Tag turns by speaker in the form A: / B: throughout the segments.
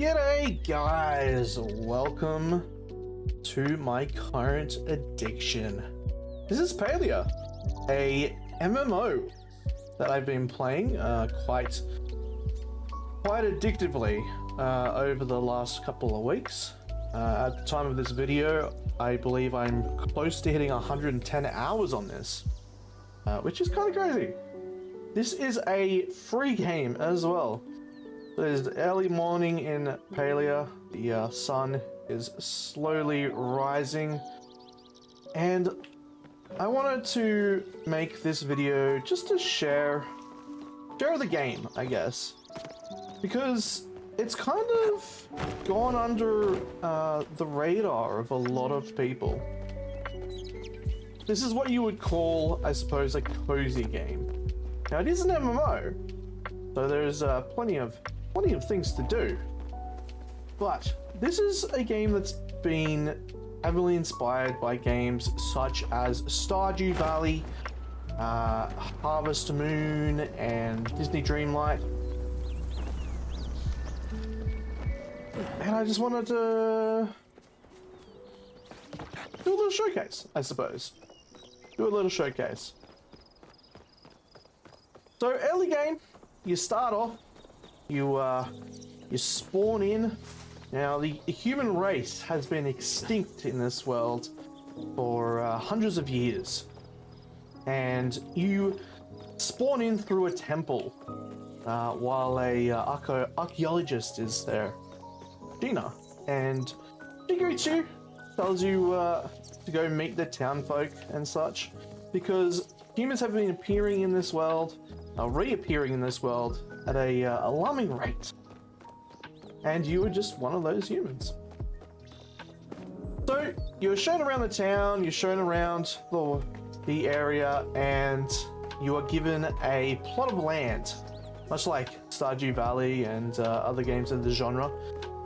A: G'day guys, welcome to my current addiction. This is Palia, a MMO that I've been playing quite addictively over the last couple of weeks. At the time of this video, I believe I'm close to hitting 110 hours on this, which is kind of crazy. This is a free game as well. There's early morning in Palia, the sun is slowly rising, and I wanted to make this video just to share the game, I guess, because it's kind of gone under the radar of a lot of people. This is what you would call, I suppose, a cozy game. Now it is an MMO, so there's plenty of things to do, but this is a game that's been heavily inspired by games such as Stardew Valley, Harvest Moon, and Disney Dreamlight. And I just wanted to do a little showcase, I suppose. Do a little showcase. So early game, you start off, you spawn in. Now the human race has been extinct in this world for hundreds of years, and you spawn in through a temple while a archaeologist is there, Gina, and she greets you, tells you to go meet the town folk and such, because humans have been appearing in this world, reappearing in this world at a alarming rate, and you were just one of those humans. So you're shown around the town, you're shown around the area, and you are given a plot of land, much like Stardew Valley and other games in the genre,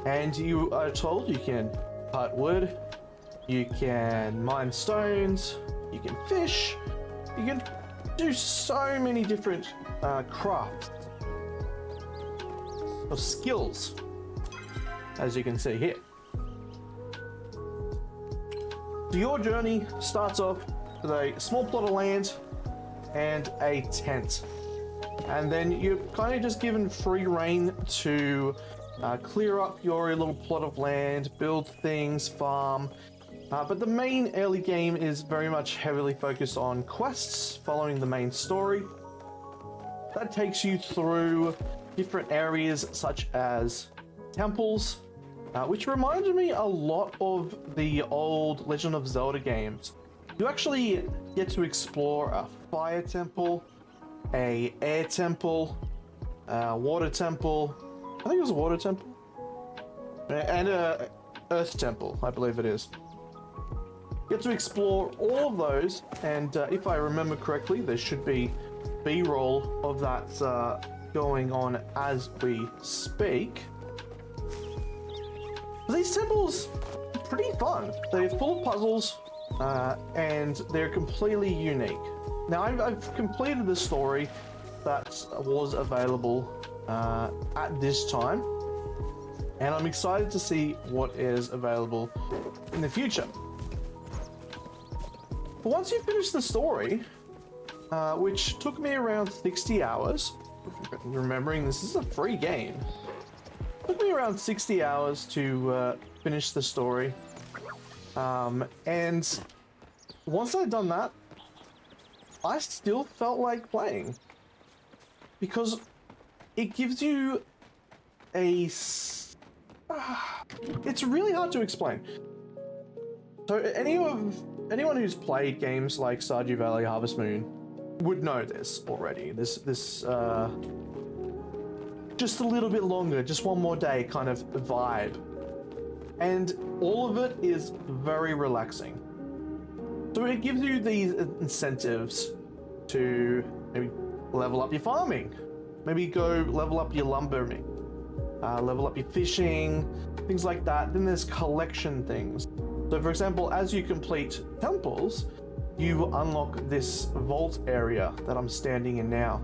A: and you are told you can cut wood, you can mine stones, you can fish, you can do so many different crafts or skills, as you can see here. So your journey starts off with a small plot of land and a tent, and then you're kind of just given free reign to clear up your little plot of land, build things, farm. But the main early game is very much heavily focused on quests following the main story. That takes you through different areas such as temples, which reminded me a lot of the old Legend of Zelda games. You actually get to explore a fire temple, a air temple, a water temple, I think it was a water temple, and a earth temple, I believe it is. You get to explore all of those, and if I remember correctly, there should be B-roll of that going on as we speak. These temples are pretty fun. They're full of puzzles, and they're completely unique. Now, I've completed the story that was available at this time, and I'm excited to see what is available in the future. But once you finish the story, which took me around 60 hours, remembering this is a free game, took me around 60 hours to finish the story, and once I'd done that, I still felt like playing, because it gives you a it's really hard to explain. So anyone who's played games like Stardew Valley, Harvest Moon would know this already. This just a little bit longer, just one more day kind of vibe. And all of it is very relaxing. So it gives you these incentives to maybe level up your farming, maybe go level up your lumbering, level up your fishing, things like that. Then there's collection things. So for example, as you complete temples, you unlock this vault area that I'm standing in now.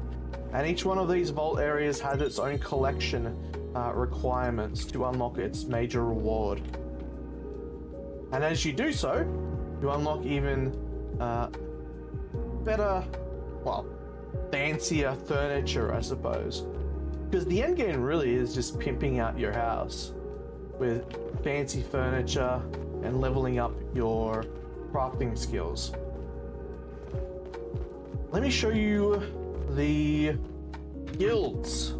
A: And each one of these vault areas has its own collection requirements to unlock its major reward. And as you do so, you unlock even better, well, fancier furniture, I suppose. Because the end game really is just pimping out your house with fancy furniture and leveling up your crafting skills. Let me show you the guilds.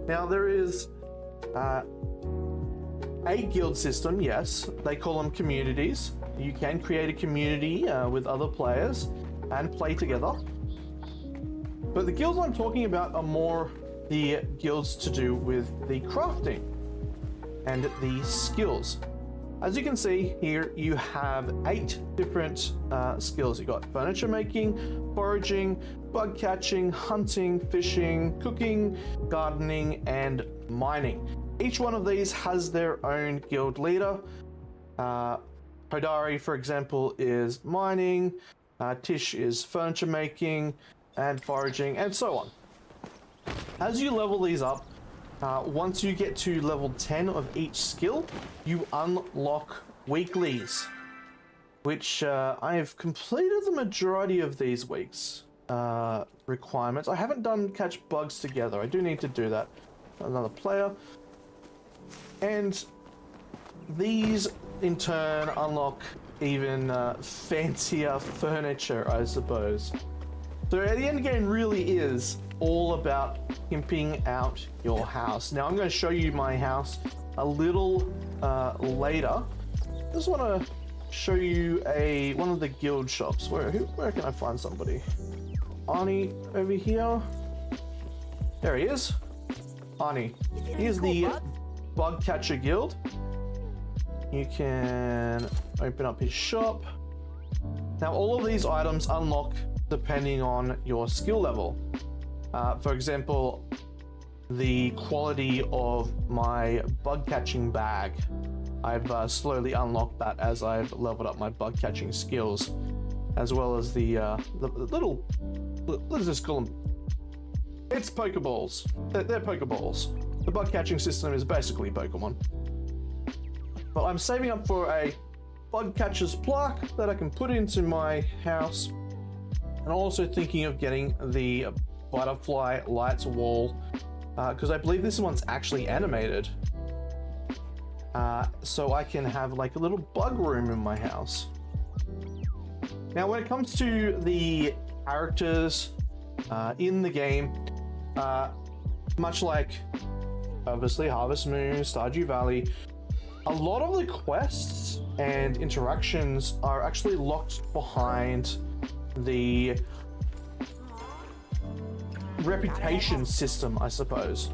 A: Now there is a guild system, yes. They call them communities. You can create a community with other players and play together. But the guilds I'm talking about are more the guilds to do with the crafting and the skills. As you can see here, you have 8 different skills. You got furniture making, foraging, bug catching, hunting, fishing, cooking, gardening, and mining. Each one of these has their own guild leader. Hodari, for example, is mining, Tish is furniture making and foraging, and so on. As you level these up, once you get to level 10 of each skill, you unlock weeklies, which I've completed the majority of these weeks requirements. I haven't done catch bugs together. I do need to do that. Another player. And these in turn unlock even fancier furniture, I suppose. So the end game really is all about pimping out your house. Now I'm going to show you my house a little later. I just want to show you one of the guild shops. Where can I find somebody? Arnie over here. There he is. Arnie. Here's the Bug Catcher Guild. You can open up his shop. Now all of these items unlock depending on your skill level. For example, the quality of my bug catching bag. I've slowly unlocked that as I've leveled up my bug catching skills, as well as the little, let's just call them, it's Pokeballs. They're Pokeballs. The bug catching system is basically Pokemon. But I'm saving up for a bug catcher's plaque that I can put into my house, and also thinking of getting the butterfly lights wall, because I believe this one's actually animated, so I can have like a little bug room in my house. Now when it comes to the characters in the game, much like obviously Harvest Moon, Stardew Valley, a lot of the quests and interactions are actually locked behind the reputation system, I suppose.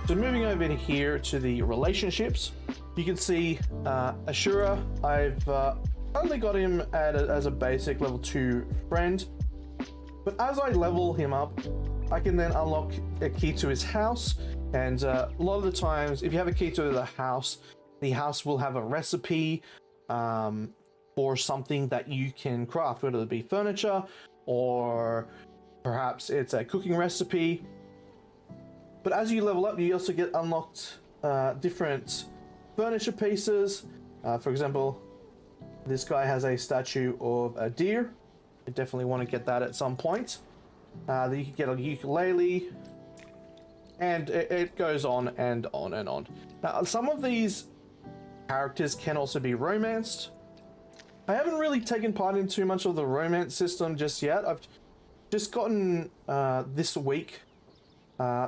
A: So moving over here to the relationships, you can see Ashura. I've only got him as a basic level 2 friend, but as I level him up, I can then unlock a key to his house, and a lot of the times if you have a key to the house will have a recipe for something that you can craft, whether it be furniture or perhaps it's a cooking recipe. But as you level up, you also get unlocked different furniture pieces. For example, this guy has a statue of a deer. You definitely want to get that at some point. Then you can get a ukulele, and it goes on and on and on. Now, some of these characters can also be romanced. I haven't really taken part in too much of the romance system just yet. I've just gotten this week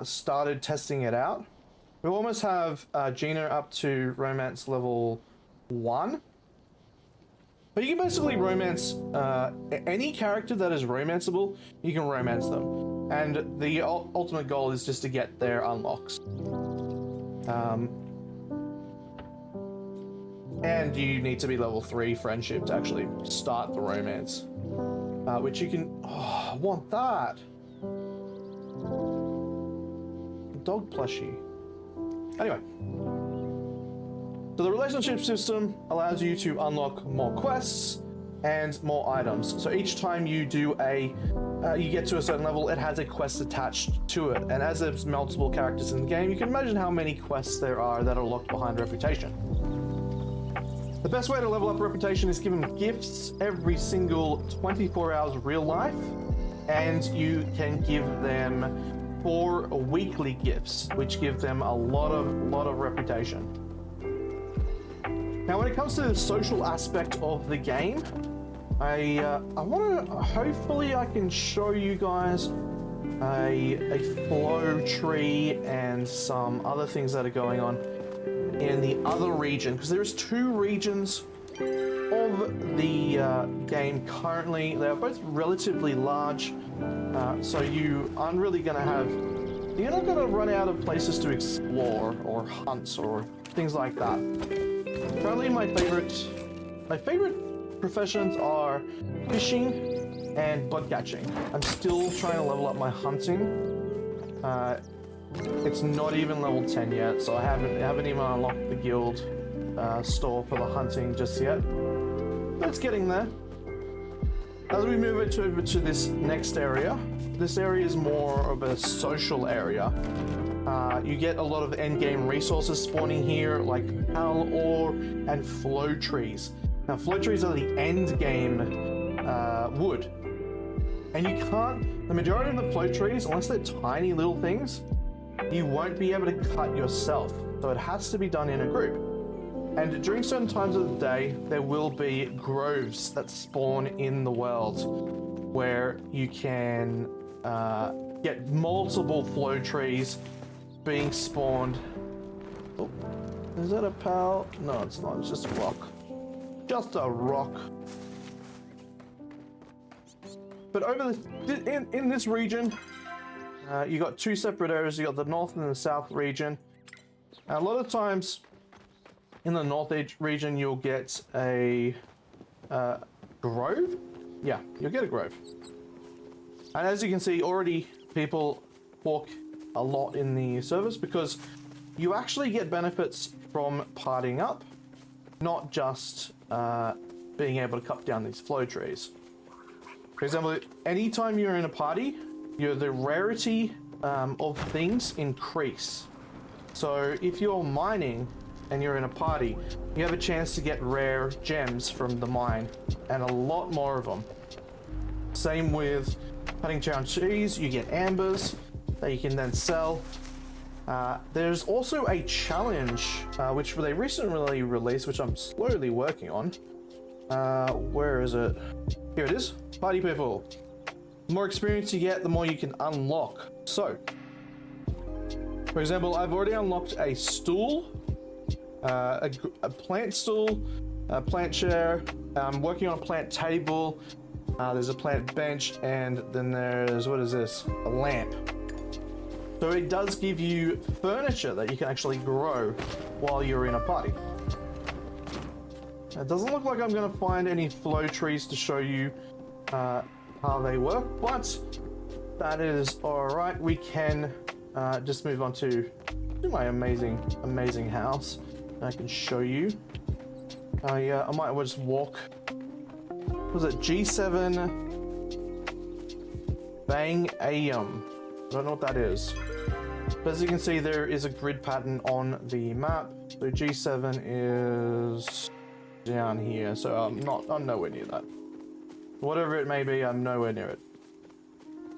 A: started testing it out. We almost have Gina up to romance level 1. But you can basically romance any character that is romanceable, you can romance them. And the ultimate goal is just to get their unlocks. And you need to be level 3 friendship to actually start the romance. Which you can... Oh, I want that! Dog plushie. Anyway. So the relationship system allows you to unlock more quests, and more items. So each time you do you get to a certain level, it has a quest attached to it. And as there's multiple characters in the game, you can imagine how many quests there are that are locked behind reputation. The best way to level up reputation is give them gifts every single 24 hours real life, and you can give them 4 weekly gifts, which give them a lot of reputation. Now, when it comes to the social aspect of the game, I want to, hopefully I can show you guys a flow tree and some other things that are going on in the other region, because there's 2 regions of the game currently. They're both relatively large, so you aren't really going to have, you're not going to run out of places to explore or hunt or things like that. Currently my favorite professions are fishing and bug catching. I'm still trying to level up my hunting. It's not even level 10 yet, so I haven't even unlocked the guild store for the hunting just yet. But it's getting there. As we move it over to this next area, this area is more of a social area. You get a lot of endgame resources spawning here, like pal ore and flow trees. Now, flow trees are the endgame wood. And you can't, the majority of the flow trees, unless they're tiny little things, you won't be able to cut yourself. So it has to be done in a group. And during certain times of the day, there will be groves that spawn in the world where you can get multiple flow trees being spawned. Oh, is that a pal? No, it's not. It's just a rock. Just a rock. But over in this region, you got 2 separate areas. You got the north and the south region. A lot of times in the north region, you'll get a grove. Yeah, you'll get a grove. And as you can see, already people walk a lot in the service because you actually get benefits from partying up, not just being able to cut down these flow trees. For example, anytime you're in a party, the rarity of things increase. So if you're mining and you're in a party, you have a chance to get rare gems from the mine, and a lot more of them. Same with cutting down trees, you get ambers that you can then sell. There's also a challenge, which they recently released, which I'm slowly working on. Where is it? Here it is. Party people. The more experience you get, the more you can unlock. So, for example, I've already unlocked a stool, a plant stool, a plant chair. I'm working on a plant table. There's a plant bench, and then there's, what is this? A lamp. So it does give you furniture that you can actually grow while you're in a party. It doesn't look like I'm going to find any flow trees to show you how they work, but that is alright. We can just move on to my amazing house. I can show you. I might just walk. Was it G7 Bang AM? I don't know what that is. But as you can see, there is a grid pattern on the map. So G7 is down here. So I'm nowhere near that. Whatever it may be, I'm nowhere near it.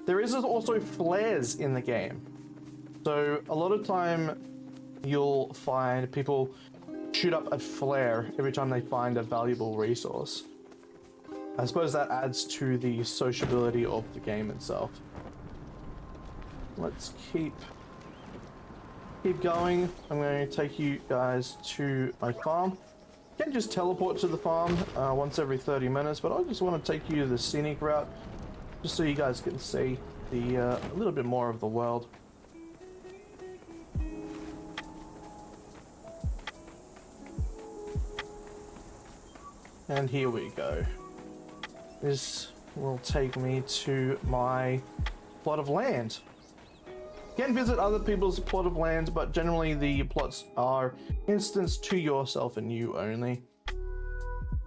A: There is also flares in the game. So a lot of time you'll find people shoot up a flare every time they find a valuable resource. I suppose that adds to the sociability of the game itself. Let's keep going. I'm going to take you guys to my farm. You can just teleport to the farm once every 30 minutes, but I just want to take you the scenic route, just so you guys can see a little bit more of the world. And here we go. This will take me to my plot of land. You can visit other people's plot of land, but generally the plots are instanced to yourself and you only.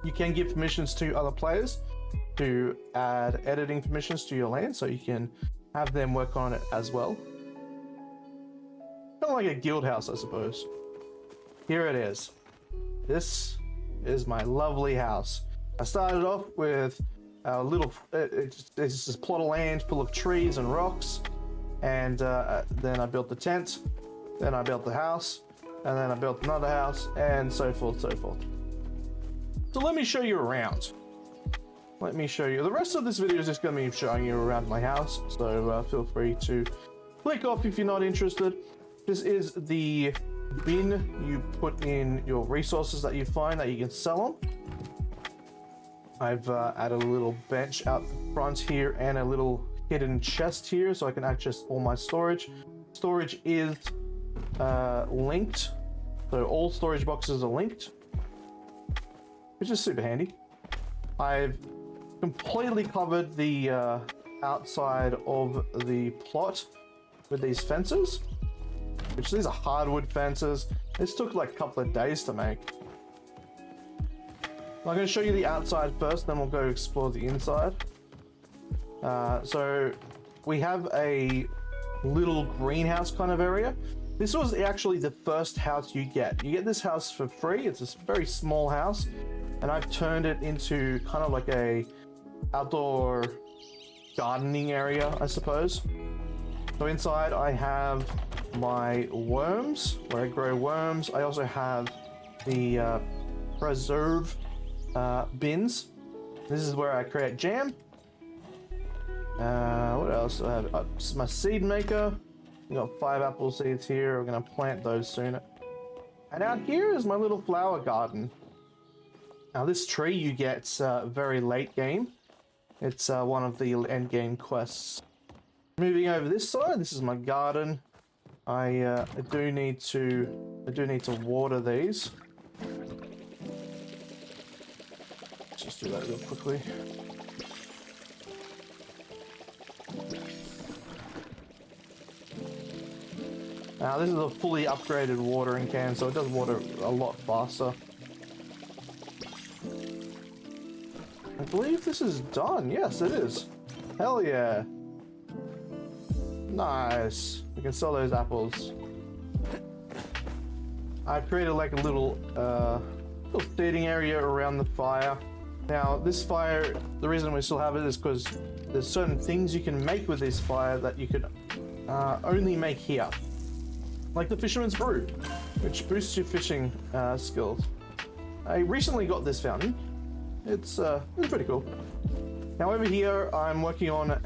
A: You can give permissions to other players to add editing permissions to your land, so you can have them work on it as well. Kind of like a guild house, I suppose. Here it is. This is my lovely house. I started off with a little, it's just a plot of land full of trees and rocks, and then I built the tent, then I built the house, and then I built another house, and so forth, so forth. So let me show you around. Let me show you. The rest of this video is just going to be showing you around my house, so feel free to click off if you're not interested. This is the bin you put in your resources that you find that you can sell on. I've added a little bench out the front here and a little hidden chest here so I can access all my storage. Storage is linked, so all storage boxes are linked, which is super handy. I've completely covered the outside of the plot with these fences, which these are hardwood fences. This took like a couple of days to make. I'm going to show you the outside first, then we'll go explore the inside. So we have a little greenhouse kind of area. This was actually the first house you get. You get this house for free. It's a very small house, and I've turned it into kind of like a outdoor gardening area, I suppose. So inside I have my worms, where I grow worms. I also have the preserve bins. This is where I create jam. What else do I have? This is my seed maker. We got 5 apple seeds here. We're gonna plant those soon. And out here is my little flower garden. Now this tree you get very late game. It's one of the end game quests. Moving over this side, this is my garden. I do need to water these. Let's just do that real quickly. Now this is a fully upgraded watering can, so it does water a lot faster. I believe this is done. Yes, it is. Hell yeah. Nice. We can sell those apples. I've created like a little seating area around the fire. Now this fire, the reason we still have it is because there's certain things you can make with this fire that you could only make here. Like the Fisherman's Brew, which boosts your fishing skills. I recently got this fountain. It's pretty cool. Now over here, I'm working on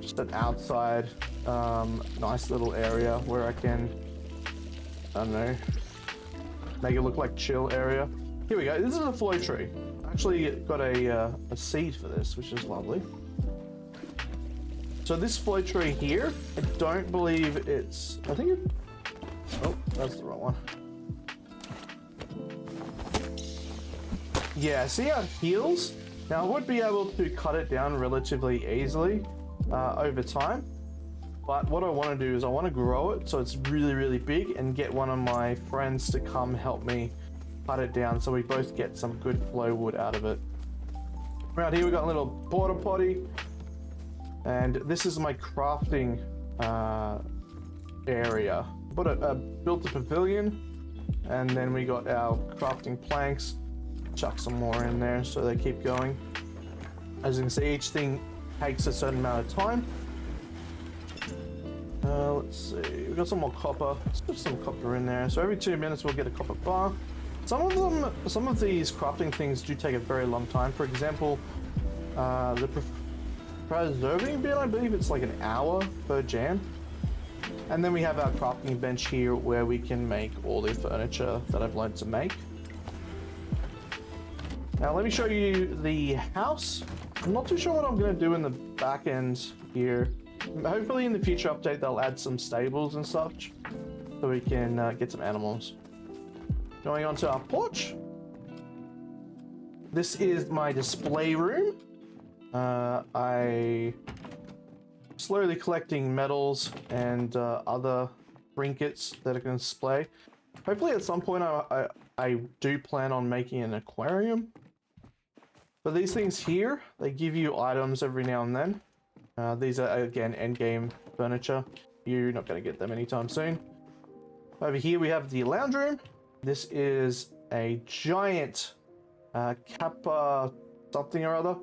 A: just an outside, nice little area where I can, I don't know, make it look like chill area. Here we go. This is a flow tree. I actually got a seed for this, which is lovely. So this flow tree here, I don't believe it's, I think it, oh, that's the wrong one. Yeah, see how it heals? Now I would be able to cut it down relatively easily over time, but what I want to do is I want to grow it so it's really, really big and get one of my friends to come help me cut it down so we both get some good flow wood out of it. Around here we got a little porta potty, and this is my crafting area. Built a pavilion, and then we got our crafting planks. Chuck some more in there so they keep going. As you can see, each thing takes a certain amount of time. Let's see, we've got some more copper. Let's put some copper in there. So every 2 minutes we'll get a copper bar. Some of these crafting things do take a very long time. For example, the preserving bin, I believe it's like an hour per jam. And then we have our crafting bench here where we can make all the furniture that I've learned to make. Now let me show you the house. I'm not too sure what I'm going to do in the back end here. Hopefully in the future update they'll add some stables and such so we can get some animals. Going on to our porch. This is my display room. I slowly collecting medals and other trinkets that I can display. Hopefully at some point I do plan on making an aquarium. But these things here, they give you items every now and then. These are, again, end-game furniture. You're not going to get them anytime soon. Over here we have the lounge room. This is a giant kappa something or other.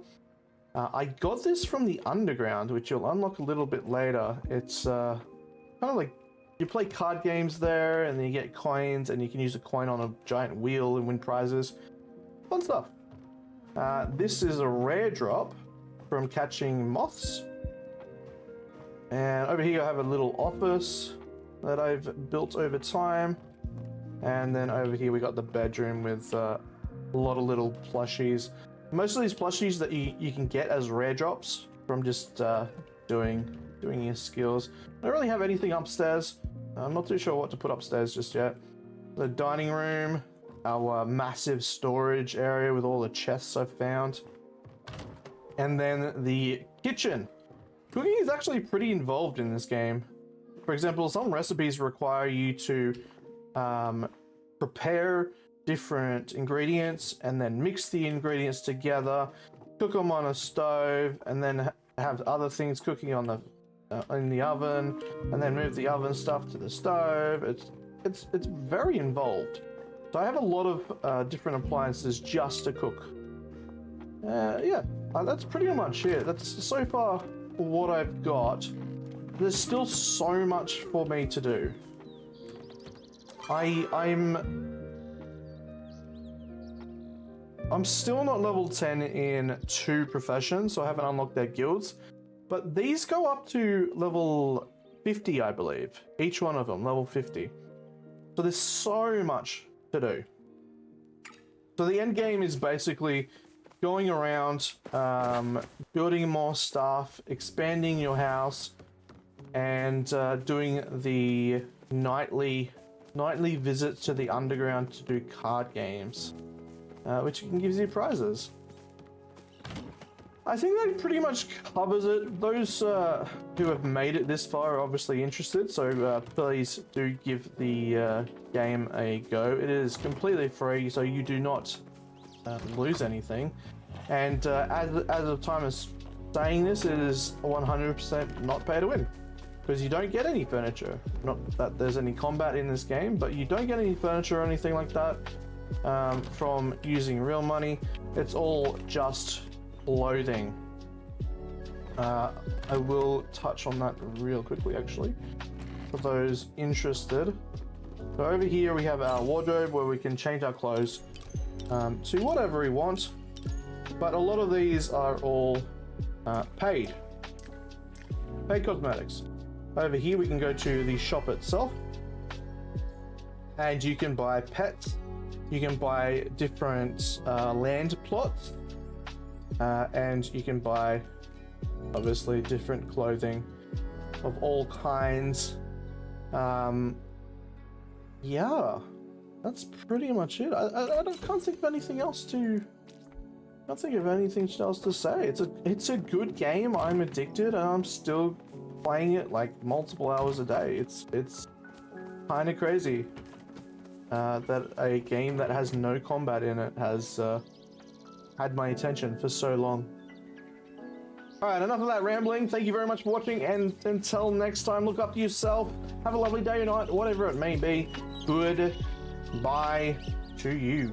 A: I got this from the underground, which you'll unlock a little bit later. It's kind of like you play card games there, and then you get coins, and you can use a coin on a giant wheel and win prizes. Fun stuff. This is a rare drop from catching moths. And over here I have a little office that I've built over time. And then over here we got the bedroom with a lot of little plushies. Most of these plushies that you can get as rare drops from just doing your skills. I don't really have anything upstairs. I'm not too sure what to put upstairs just yet. The dining room, our massive storage area with all the chests I've found. And then the kitchen. Cooking is actually pretty involved in this game. For example, some recipes require you to prepare different ingredients and then mix the ingredients together, cook them on a stove, and then have other things cooking on the in the oven, and then move the oven stuff to the stove. It's very involved. So I have a lot of different appliances just to cook. Yeah, that's pretty much it. That's so far what I've got. There's still so much for me to do. I'm still not level 10 in 2 professions, so I haven't unlocked their guilds. But these go up to level 50, I believe. Each one of them, level 50. So there's so much to do. So the end game is basically going around, building more stuff, expanding your house, and doing the nightly visits to the underground to do card games, which gives you prizes. I think that pretty much covers it. Those who have made it this far are obviously interested, so please do give the game a go. It is completely free, so you do not lose anything. And as of time of saying this, it is 100% not pay to win, because you don't get any furniture. Not that there's any combat in this game, but you don't get any furniture or anything like that from using real money. It's all just loading. I will touch on that real quickly, actually, for those interested. So over here we have our wardrobe where we can change our clothes to whatever we want, but a lot of these are all paid cosmetics. Over here we can go to the shop itself, and you can buy pets, you can buy different land plots, and you can buy obviously different clothing of all kinds. Yeah, that's pretty much it. I can't think of anything else to say. It's a good game. I'm addicted, and I'm still playing it like multiple hours a day. It's kind of crazy that a game that has no combat in it has had my attention for so long. Alright, enough of that rambling. Thank you very much for watching, and until next time, look after yourself. Have a lovely day or night, whatever it may be. Goodbye to you.